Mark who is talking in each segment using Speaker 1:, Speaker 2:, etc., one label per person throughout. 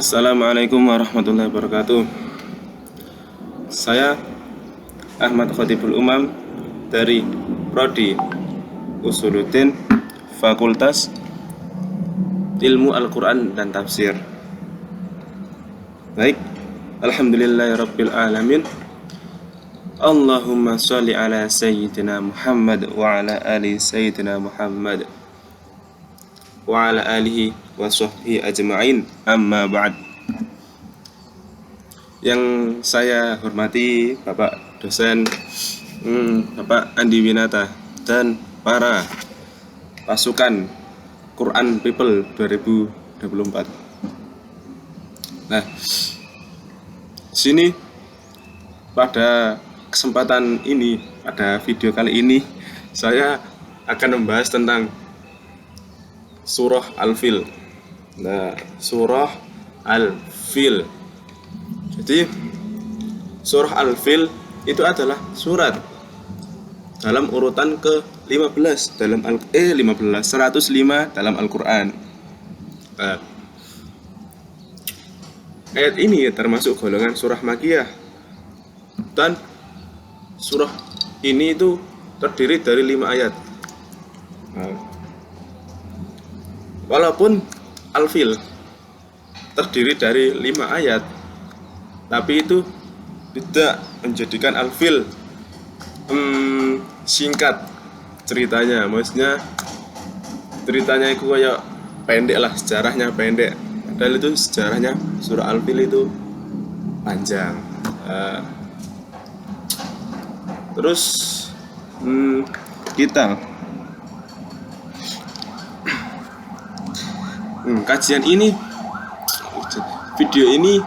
Speaker 1: Assalamualaikum warahmatullahi wabarakatuh. Saya Ahmad Khotibul Umam dari Prodi Usuluddin Fakultas Ilmu Al-Quran dan Tafsir. Baik, alhamdulillahirabbil alamin. Allahumma sholli ala sayyidina Muhammad wa ala ali sayyidina Muhammad wa ala alihi wa sahbihi ajma'in, amma ba'd. Yang saya hormati Bapak dosen Bapak Andi Winata dan para pasukan Quran People 2024. Nah, sini pada kesempatan ini, pada video kali ini saya akan membahas tentang Surah Al-Fil. Nah, Surah Al-Fil. Jadi, Surah Al-Fil itu adalah surat dalam urutan ke-15 dalam 105 dalam Al-Qur'an. Nah, ayat ini termasuk golongan surah Makkiyah. Dan surah ini itu terdiri dari 5 ayat. Nah, walaupun Al-Fil terdiri dari 5 ayat, tapi itu tidak menjadikan Al-Fil singkat ceritanya. Maksudnya ceritanya itu kayak pendek lah, sejarahnya pendek. Padahal itu sejarahnya surah Al-Fil itu panjang. Terus kita kajian ini, video ini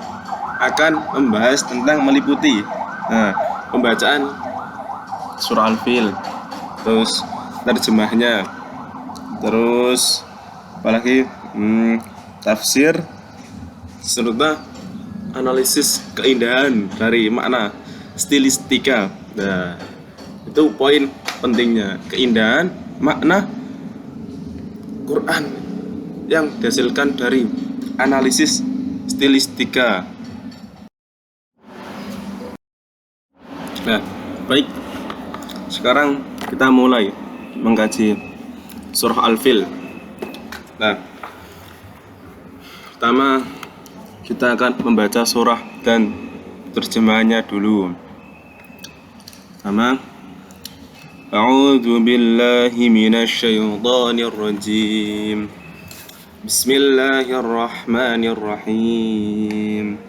Speaker 1: akan membahas tentang meliputi pembacaan surah Al-Fil, terus terjemahnya, terus apalagi tafsir, serta analisis keindahan dari makna stilistika. Nah, itu poin pentingnya, keindahan makna Quran yang dihasilkan dari analisis stilistika. Nah, baik. Sekarang kita mulai mengkaji surah Al-Fil. Nah, pertama kita akan membaca surah dan terjemahannya dulu. Pertama, A'udzu billahi minasy syaithanir rajim. Bismillahirrahmanirrahim.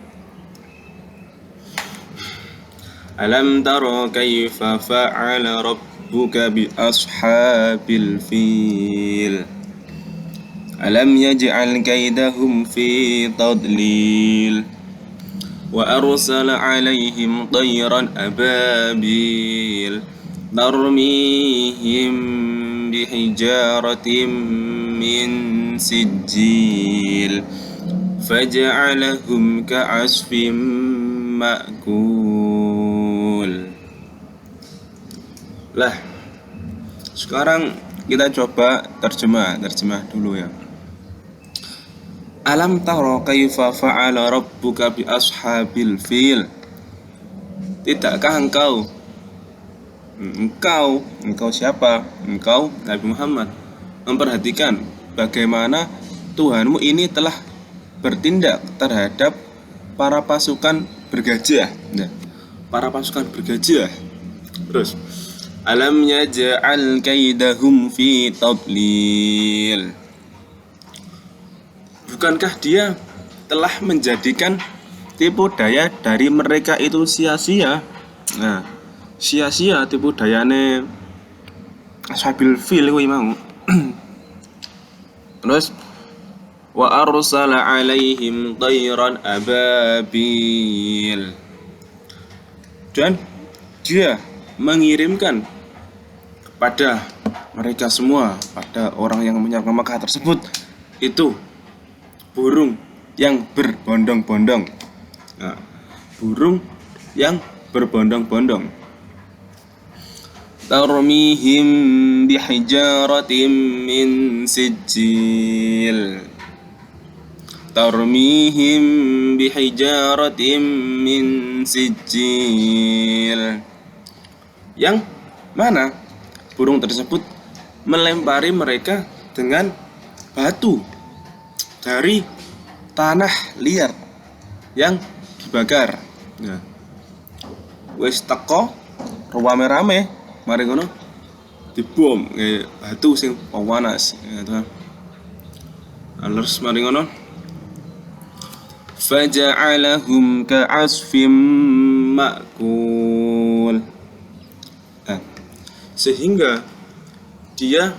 Speaker 1: Alam tara kaifa fa'ala rabbuka bi ashabil fil. Alam yaj'al kaidahum fi tadlil. Wa arsala 'alaihim tayran ababil. Tarmihim bihijaratin min sijil faja'alahum ka'asfim ma'kul. Lah, sekarang kita coba terjemah dulu ya. Alam tara kaifa fa'ala rabbuka bi ashabil fil. Tidakkah engkau siapa? Engkau Nabi Muhammad memperhatikan bagaimana Tuhanmu ini telah bertindak terhadap para pasukan bergajah. Nah, para pasukan bergajah. Terus, alam yaj'al kaidahum fi tadlil. Bukankah dia telah menjadikan tipu daya dari mereka itu sia-sia? Nah, sia-sia tipu dayane ashabil fil kuwi mau. Terus wa arsala 'alaihim tayran ababil. Dan dia mengirimkan kepada mereka semua, pada orang yang menyerang Makkah tersebut, itu burung yang berbondong-bondong. Nah, burung yang berbondong-bondong. Tarmihim bihijaratin min sijil. tarmihim bihijaratin min sijil. Yang mana burung tersebut melempari mereka dengan batu dari tanah liat yang dibakar. Nah, wis teko rame-rame mari ngono dibom batu sing panas ya. Terus mari ngono faja'alahum ka'asfim ma'kul. Nah, sehingga dia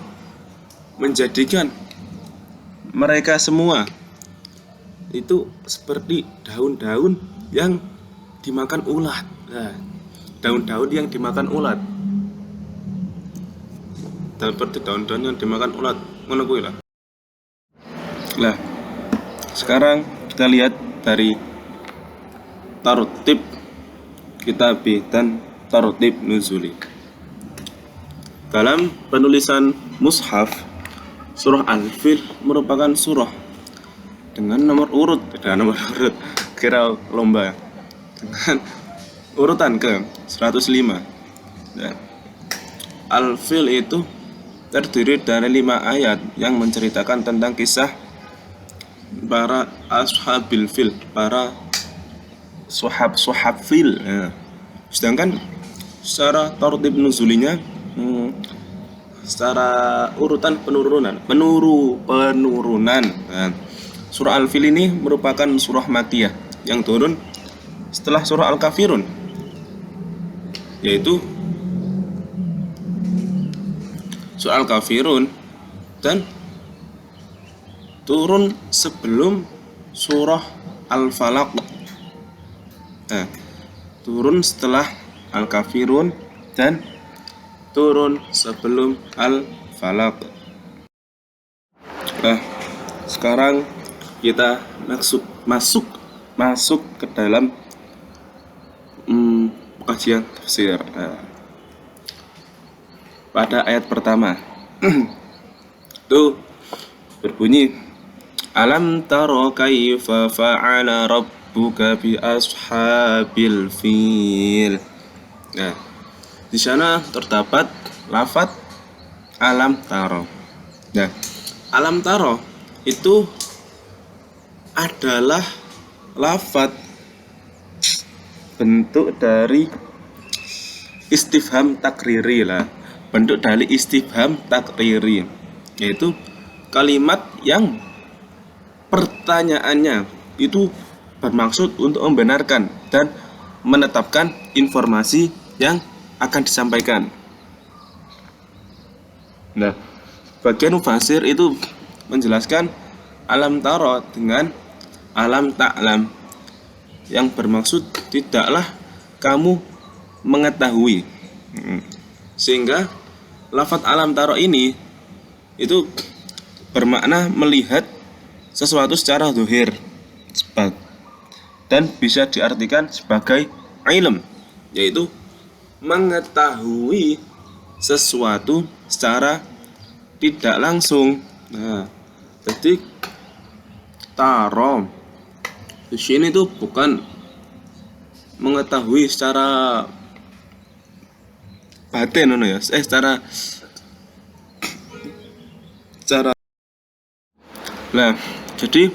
Speaker 1: menjadikan mereka semua itu seperti daun-daun yang dimakan ulat. Nah, daun-daun yang dimakan ulat. Seperti daun-daun yang dimakan ulat. Ngono kuwi lah. Lah, sekarang kita lihat dari tartib kitab dan tartib nuzuli. Dalam penulisan mushaf, surah Al-Fil merupakan surah dengan nomor urut, kira lomba dengan urutan ke 105. Dan Al-Fil itu terdiri dari 5 ayat yang menceritakan tentang kisah para ashabil fil, para suhab fil ya. Sedangkan secara tartib nuzulinya secara urutan penurunan nah, surah Al-Fil ini merupakan surah Makkiyah yang turun setelah surah Al-Kafirun, yaitu surah Al-Kafirun, dan turun sebelum surah Al-Falaq. Nah, turun setelah Al-Kafirun dan turun sebelum Al-Falaq. Nah, sekarang kita masuk ke dalam kajian tafsir. Nah, pada ayat pertama tuh berbunyi alam taro kaifa fa'ala rabbuka bi ashabil fil. Nah, di sana terdapat lafaz alam taro. Nah, alam taro itu adalah lafaz bentuk dari istifham takriri lah. Bentuk dari istifham takriri, yaitu kalimat yang pertanyaannya itu bermaksud untuk membenarkan dan menetapkan informasi yang akan disampaikan. Nah, bagian mufasir itu menjelaskan alam taro dengan alam ta'lam yang bermaksud tidaklah kamu mengetahui. Sehingga lafaz alam taro ini itu bermakna melihat sesuatu secara zahir dan bisa diartikan sebagai ilm, yaitu mengetahui sesuatu secara tidak langsung. Nah, jadi taro di sini tuh bukan mengetahui secara batin ya, secara nah, jadi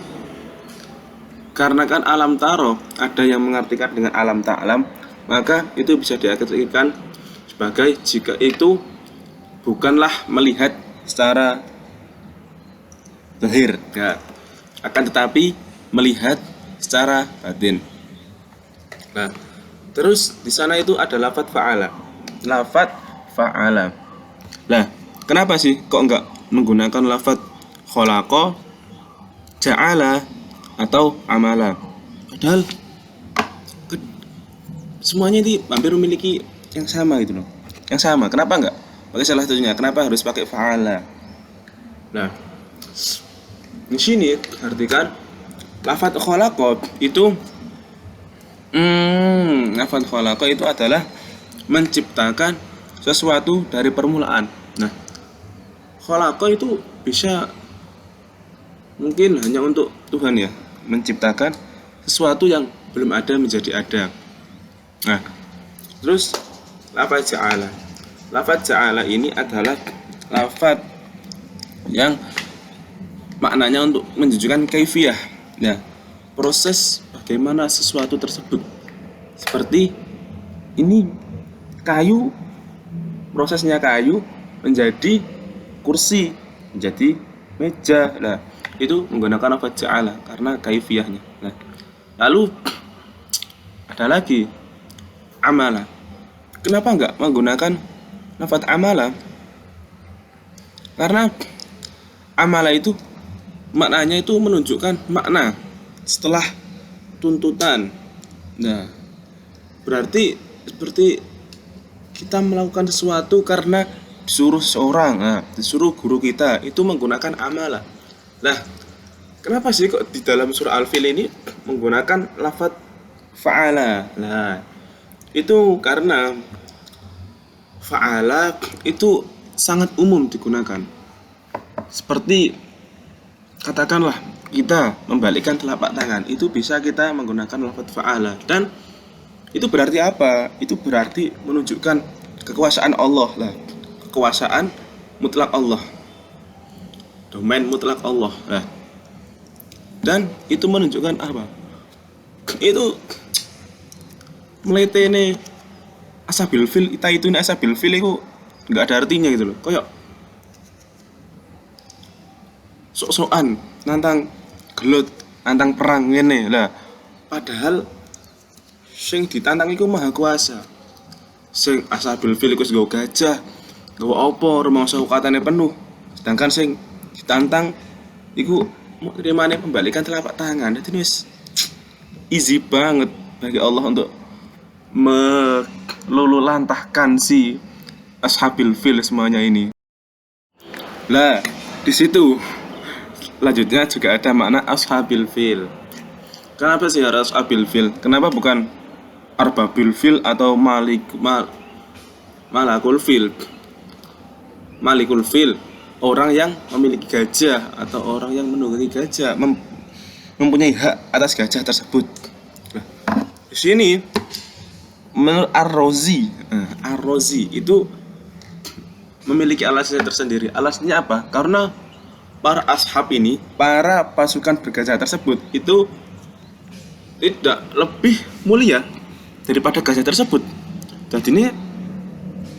Speaker 1: karena kan alam taro ada yang mengartikan dengan alam ta'lam, maka itu bisa diartikan sebagai jika itu bukanlah melihat secara zahir ya, akan tetapi melihat secara batin. Nah, terus di sana itu ada lafaz fa'ala. Nah, kenapa sih kok enggak menggunakan lafaz khalaqa, ja'ala atau amala? Padahal semuanya ini hampir memiliki yang sama gitu loh. Yang sama. Kenapa enggak pakai salah satunya? Kenapa harus pakai fa'ala? Nah, di sini artikan lafaz khalaqa itu lafaz khalaqa itu adalah menciptakan sesuatu dari permulaan. Nah, khalaqa itu bisa mungkin hanya untuk Tuhan ya, menciptakan sesuatu yang belum ada menjadi ada. Nah, terus lafaz ja'ala. Lafaz ja'ala ini adalah lafaz yang maknanya untuk menunjukkan kaifiyah. Nah, proses bagaimana sesuatu tersebut. Seperti ini kayu, prosesnya kayu menjadi kursi, menjadi meja. Nah, itu menggunakan lafaz ja'ala karena kaifiyahnya. Nah, lalu ada lagi amala. Kenapa enggak menggunakan lafaz amala? Karena amala itu maknanya itu menunjukkan makna setelah tuntutan. Nah, berarti seperti kita melakukan sesuatu karena disuruh seorang, disuruh guru kita, itu menggunakan amala. Nah, kenapa sih kok di dalam surah Al-Fil ini menggunakan lafaz fa'ala? Nah, itu karena fa'ala itu sangat umum digunakan. Seperti katakanlah kita membalikkan telapak tangan, itu bisa kita menggunakan lafaz fa'ala. Dan itu berarti apa? Itu berarti menunjukkan kekuasaan Allah lah. Kekuasaan mutlak Allah. Domain mutlak Allah. Nah, dan itu menunjukkan apa? Itu meletene asabil fil, itu asabil fil itu nggak ada artinya gitu loh. Kayak sok-sokan nantang gelut, nantang perang ngene lah. Padahal sing ditantang iku maha kuasa. Sing asabil fil iku nggo gajah, nggo apa rumangsa ukatane penuh. Sedangkan sing ditantang iku mau terimane pembalikan telapak tangan. Jadi wis easy banget bagi Allah untuk melululantahkan si ashabil fil semuanya ini. Lah, di situ lanjutnya juga ada makna ashabil fil. Kenapa sih harus ashabil fil? Kenapa bukan arbabil fil atau malakul fil? Malikul fil, orang yang memiliki gajah atau orang yang menunggangi gajah, mempunyai hak atas gajah tersebut. Nah, di sini menurut Ar-Razi itu memiliki alasannya tersendiri. Alasannya apa? Karena para ashab ini, para pasukan bergajah tersebut itu tidak lebih mulia daripada gajah tersebut. Jadi ini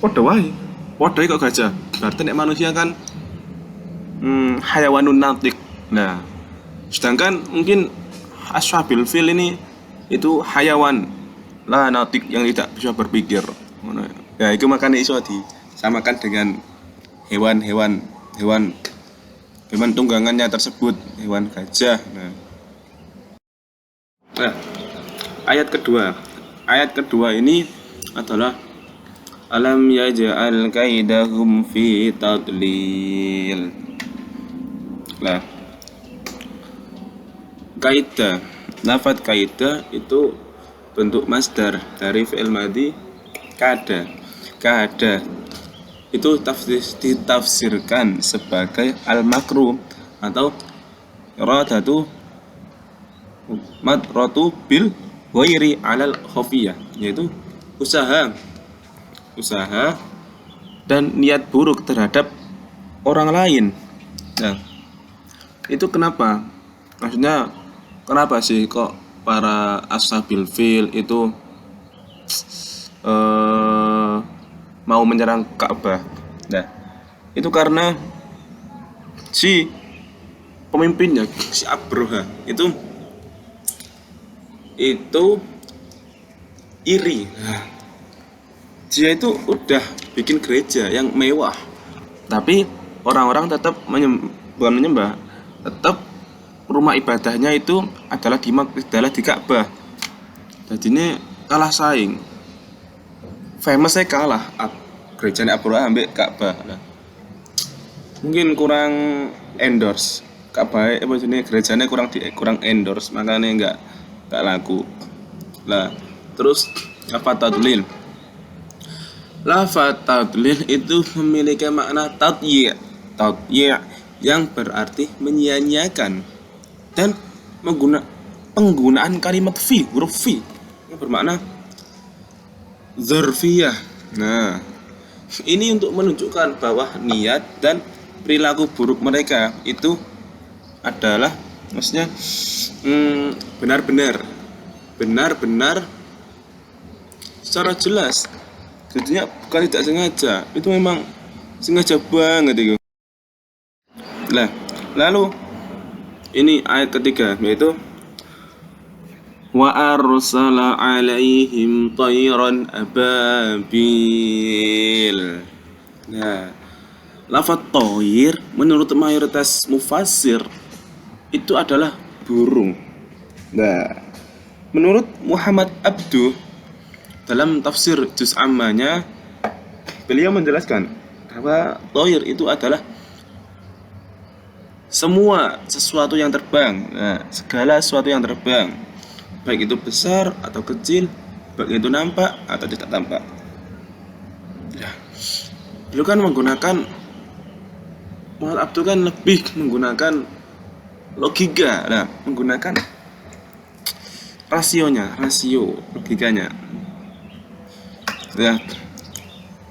Speaker 1: podo kok gajah. Berarti nek manusia kan hayawanun natik. Nah, sedangkan mungkin ashabil fil ini itu hayawan lah natik yang tidak bisa berpikir. Ya itu makanya iso disamakan dengan hewan tunggangannya tersebut, hewan gajah. Nah, ayat kedua ini adalah alam yaj'al kaidahum fi tadlil. Nah, kaidah, lafaz kaidah itu bentuk masdar dari fi'il madhi kada itu ditafsirkan sebagai al-makruh atau iradatu madratu bil ghairi alal khafiyah, yaitu usaha dan niat buruk terhadap orang lain. Nah, itu kenapa? Maksudnya kenapa sih kok para ashabil fil itu mau menyerang Ka'bah? Nah, itu karena si pemimpinnya, si Abroha itu iri. Nah, dia itu udah bikin gereja yang mewah, tapi orang-orang tetap bukan menyembah, tetap rumah ibadahnya itu adalah di Ka'bah. Jadi ini kalah saing, famousnya kalah gerejanya Abroha ambil Ka'bah. Nah, mungkin kurang endorse Ka'bah, gerejanya kurang endorse, makanya nggak laku lah. Terus lafaz tadlil itu memiliki makna tadyi' yang berarti menyia-nyiakan dan penggunaan kalimat fi, huruf fi yang bermakna dzarfiyah. Nah, ini untuk menunjukkan bahwa niat dan perilaku buruk mereka itu adalah maksudnya benar-benar secara jelas. Jadinya bukan tidak sengaja, itu memang sengaja banget itu. Nah, lalu ini ayat ketiga, yaitu wa arsala alaihim tayran ababil. Nah, lafaz thair menurut mayoritas mufassir itu adalah burung. Nah, menurut Muhammad Abduh dalam tafsir juz ammanya, beliau menjelaskan bahwa thair itu adalah semua sesuatu yang terbang. Nah, segala sesuatu yang terbang, baik itu besar atau kecil, baik itu nampak atau tidak tampak. Ya, beliau kan menggunakan Muhammad Abduh kan lebih menggunakan logika, nah, menggunakan rasio logikanya. Ya,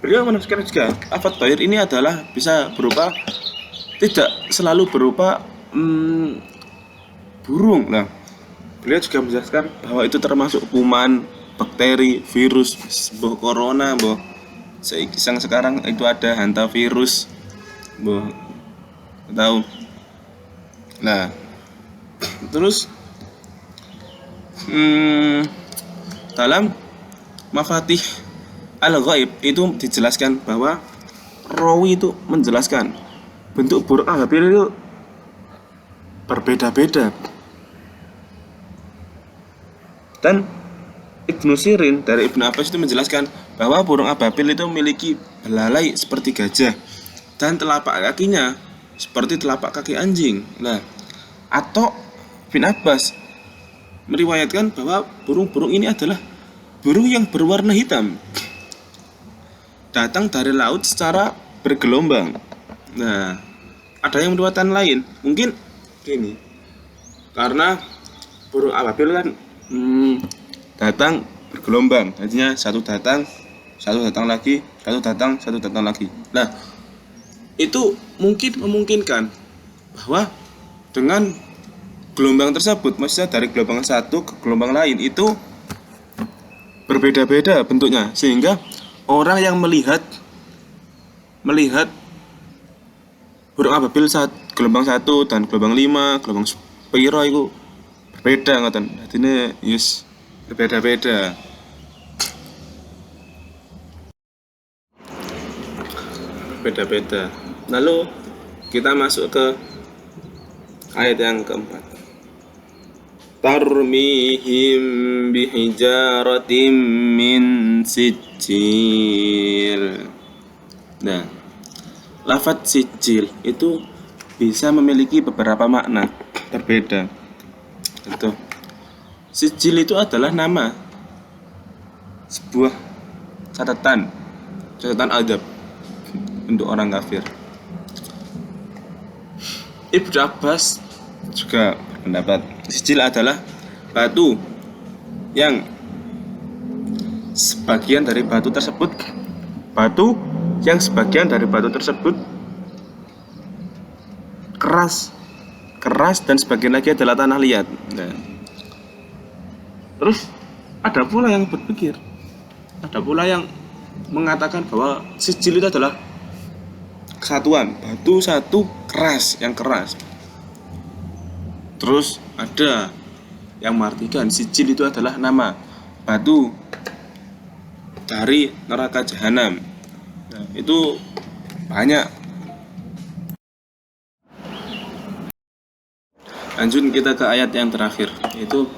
Speaker 1: beliau menafsirkan juga lafaz thair ini adalah bisa berupa, tidak selalu berupa burung. Nah, beliau juga menjelaskan bahwa itu termasuk kuman, bakteri, virus, boh corona, boh yang sekarang itu ada hantavirus, boh tahu. Nah, terus dalam Mafatih Al-Ghaib itu dijelaskan bahwa rawi itu menjelaskan bentuk burung ababil itu berbeda-beda. Dan Ibnu Sirin dari Ibnu Abbas itu menjelaskan bahwa burung ababil itu memiliki belalai seperti gajah dan telapak kakinya seperti telapak kaki anjing. Nah, atau bin Abbas meriwayatkan bahwa burung-burung ini adalah burung yang berwarna hitam, datang dari laut secara bergelombang. Nah, ada yang meriwayatkan lain, mungkin gini, karena burung ababil kan datang bergelombang, artinya satu datang lagi. Nah, itu memungkinkan bahwa dengan gelombang tersebut, maksudnya dari gelombang satu ke gelombang lain itu berbeda-beda bentuknya, sehingga orang yang melihat burung ababil saat gelombang 1 dan gelombang 5, gelombang piro itu berbeda ngoten. Artinya yes, berbeda-beda. Lalu kita masuk ke ayat yang keempat. Tarmihim bihijaratim min sijil. Nah, lafaz sijil itu bisa memiliki beberapa makna berbeda. Itu sijil itu adalah nama sebuah catatan adab untuk orang kafir. Ibnu Abbas juga berpendapat sijil adalah batu yang sebagian dari batu tersebut keras dan sebagian lagi adalah tanah liat. Nah, terus ada pula yang mengatakan bahwa sijil itu adalah kesatuan batu satu yang keras. Terus ada yang mengartikan sijil itu adalah nama batu dari neraka jahanam. Nah, itu banyak. Lanjut kita ke ayat yang terakhir, yaitu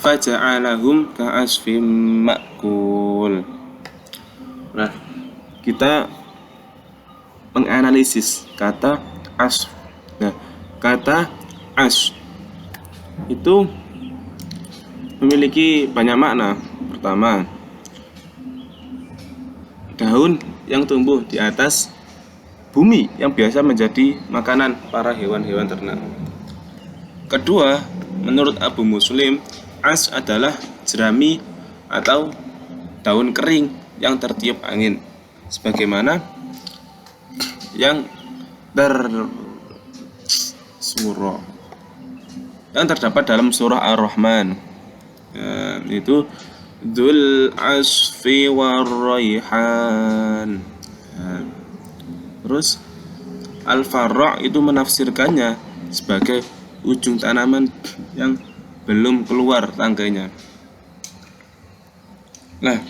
Speaker 1: faja'alahum ka'asfim ma'kul. Nah, kita menganalisis kata asf. Nah, kata asf itu memiliki banyak makna. Pertama, daun yang tumbuh di atas bumi yang biasa menjadi makanan para hewan-hewan ternak. Kedua, menurut Abu Muslim, as adalah jerami atau daun kering yang tertiup angin, sebagaimana yang terdapat dalam surah Ar-Rahman. Itu Dzul asfi warraihan. Terus Al-Farra itu menafsirkannya sebagai ujung tanaman yang belum keluar tangganya. Nah,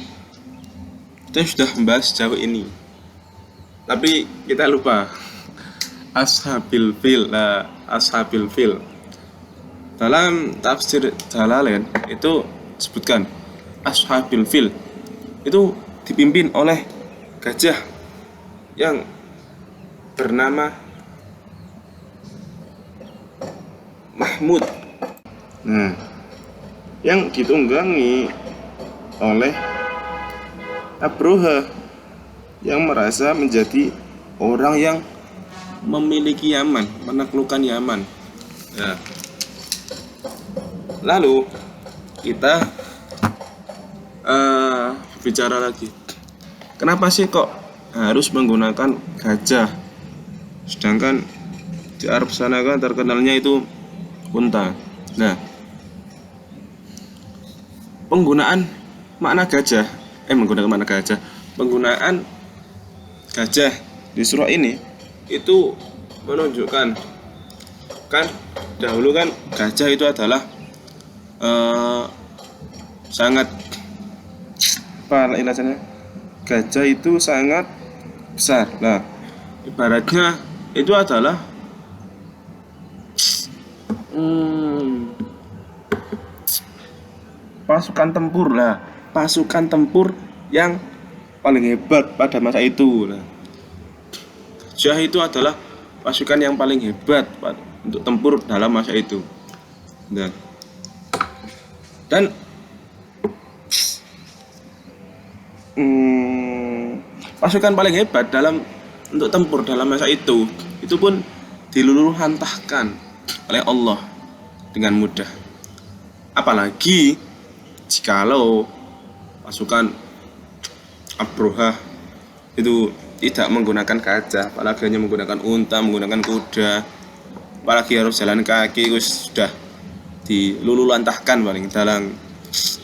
Speaker 1: kita sudah membahas sejauh ini, tapi kita lupa Ashabil Fil. Ashabil Fil dalam tafsir Jalalain itu sebutkan Ashabil Fil itu dipimpin oleh gajah yang bernama Mahmud, yang ditunggangi oleh Abroha yang merasa menjadi orang yang memiliki Yaman, menaklukkan Yaman. Lalu kita bicara lagi, kenapa sih kok harus menggunakan gajah, sedangkan di Arab sana kan terkenalnya itu unta. Nah, penggunaan gajah di surah ini itu menunjukkan, kan dahulu kan gajah itu adalah sangat gajah itu sangat besar. Nah, ibaratnya itu adalah pasukan tempur yang paling hebat pada masa itu. Nah, gajah itu adalah pasukan yang paling hebat untuk tempur dalam masa itu. Nah, dan pasukan paling hebat untuk tempur dalam masa itu pun diluluhantahkan oleh Allah dengan mudah. Apalagi jikalau pasukan Abroha itu tidak menggunakan gajah, apalagi hanya menggunakan unta, menggunakan kuda, apalagi harus jalan kaki, sudah diluluhantahkan paling dalam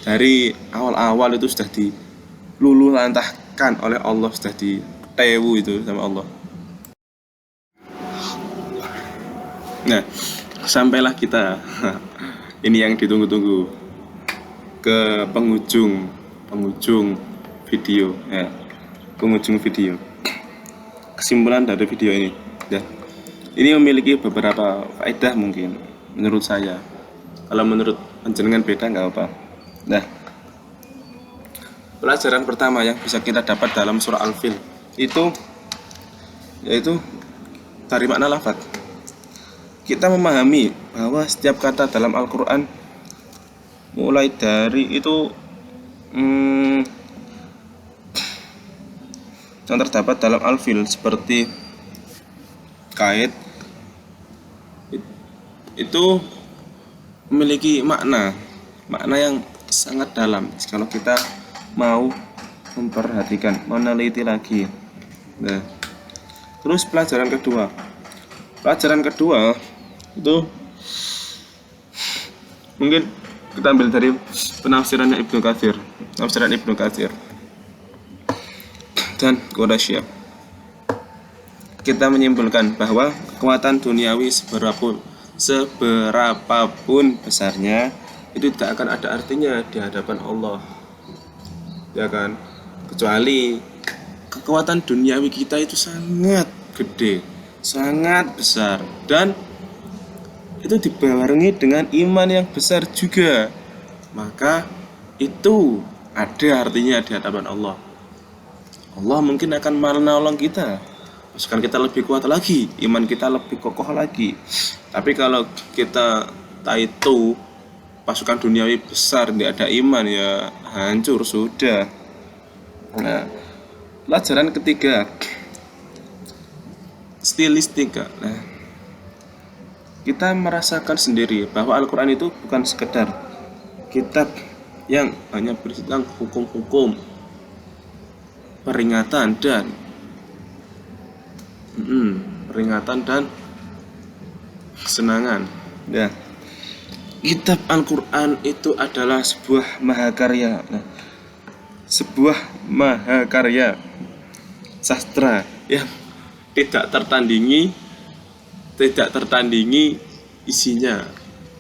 Speaker 1: dari awal-awal itu sudah diluluhantahkan oleh Allah, sudah ditewu itu sama Allah. Nah, sampailah kita ini yang ditunggu-tunggu ke penghujung video, penghujung video. Kesimpulan dari video ini, ini memiliki beberapa faedah mungkin menurut saya. Kalau menurut panjenengan beda nggak apa. Nah, pelajaran pertama yang bisa kita dapat dalam surah Al-Fil itu yaitu dari makna lafaz. Kita memahami bahwa setiap kata dalam Al-Quran, mulai dari itu yang terdapat dalam Al-Fil seperti kait, itu memiliki makna yang sangat dalam kalau kita mau memperhatikan, meneliti lagi. Nah, terus pelajaran kedua itu mungkin kita ambil dari penafsiran Ibnu Katsir dan Quraisy. Kita menyimpulkan bahwa kekuatan duniawi seberapapun besarnya itu tidak akan ada artinya di hadapan Allah, ya kan? Kecuali kekuatan duniawi kita itu sangat gede, sangat besar, dan itu dibarengi dengan iman yang besar juga, maka itu ada artinya di hadapan Allah. Allah mungkin akan menolong kita, misalkan kita lebih kuat lagi, iman kita lebih kokoh lagi. Tapi kalau kita itu pasukan duniawi besar, tidak ada iman, ya hancur sudah. Nah, pelajaran ketiga, stilistika. Nah, kita merasakan sendiri bahwa Al-Quran itu bukan sekedar kitab yang hanya berisi tentang hukum-hukum, peringatan dan peringatan dan kesenangan. Ya, kitab Al-Quran itu adalah sebuah mahakarya. Sebuah mahakarya sastra yang tidak tertandingi isinya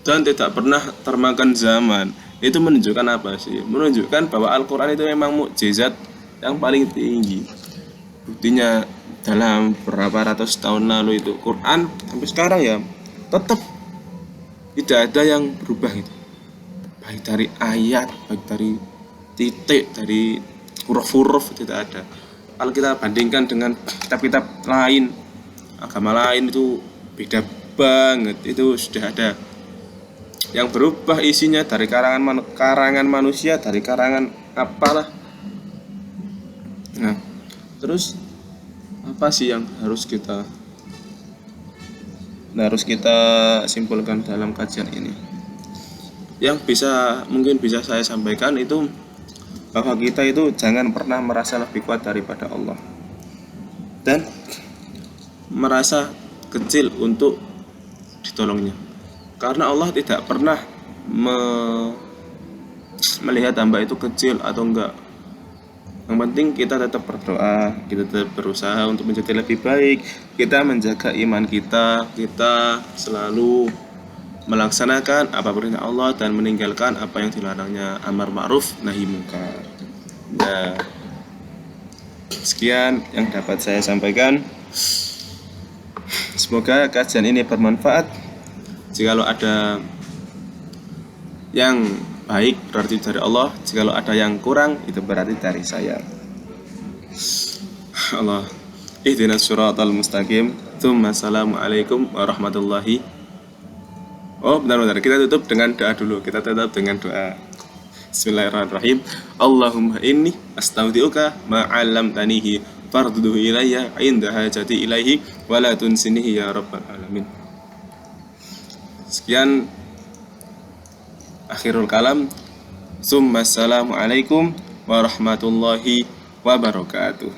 Speaker 1: dan tidak pernah termakan zaman. Itu menunjukkan apa sih? Menunjukkan bahwa Al-Quran itu memang mukjizat yang paling tinggi. Buktinya dalam berapa ratus tahun lalu itu Quran sampai sekarang ya tetap tidak ada yang berubah itu. Baik dari ayat, baik dari titik, dari huruf-huruf, tidak ada. Kalau kita bandingkan dengan kitab-kitab lain, agama lain, itu beda banget. Itu sudah ada yang berubah isinya dari karangan manusia, dari karangan apalah. Nah, terus apa sih yang harus kita simpulkan dalam kajian ini? Yang mungkin bisa saya sampaikan itu bahwa kita itu jangan pernah merasa lebih kuat daripada Allah dan merasa kecil untuk ditolongnya, karena Allah tidak pernah melihat hamba itu kecil atau enggak. Yang penting kita tetap berdoa, kita tetap berusaha untuk menjadi lebih baik, kita menjaga iman kita selalu melaksanakan apa perintah Allah dan meninggalkan apa yang dilarangnya, amar ma'ruf nahi munkar. Nah, sekian yang dapat saya sampaikan. Semoga kajian ini bermanfaat. Jikalau ada yang baik berarti dari Allah, jikalau ada yang kurang itu berarti dari saya. Allah ihdinas siratal mustaqim. Assalamualaikum warahmatullahi. Oh, bentar, kita tutup dengan doa dulu. Kita tutup dengan doa. Bismillahirrahmanirrahim. Allahumma inni astaudiuka ma 'allamtanihi farduhu ilayya 'inda hajati ilaihi wa la tunsinihi ya rabbal alamin. Sekian akhirul kalam. Assalamualaikum warahmatullahi wabarakatuh.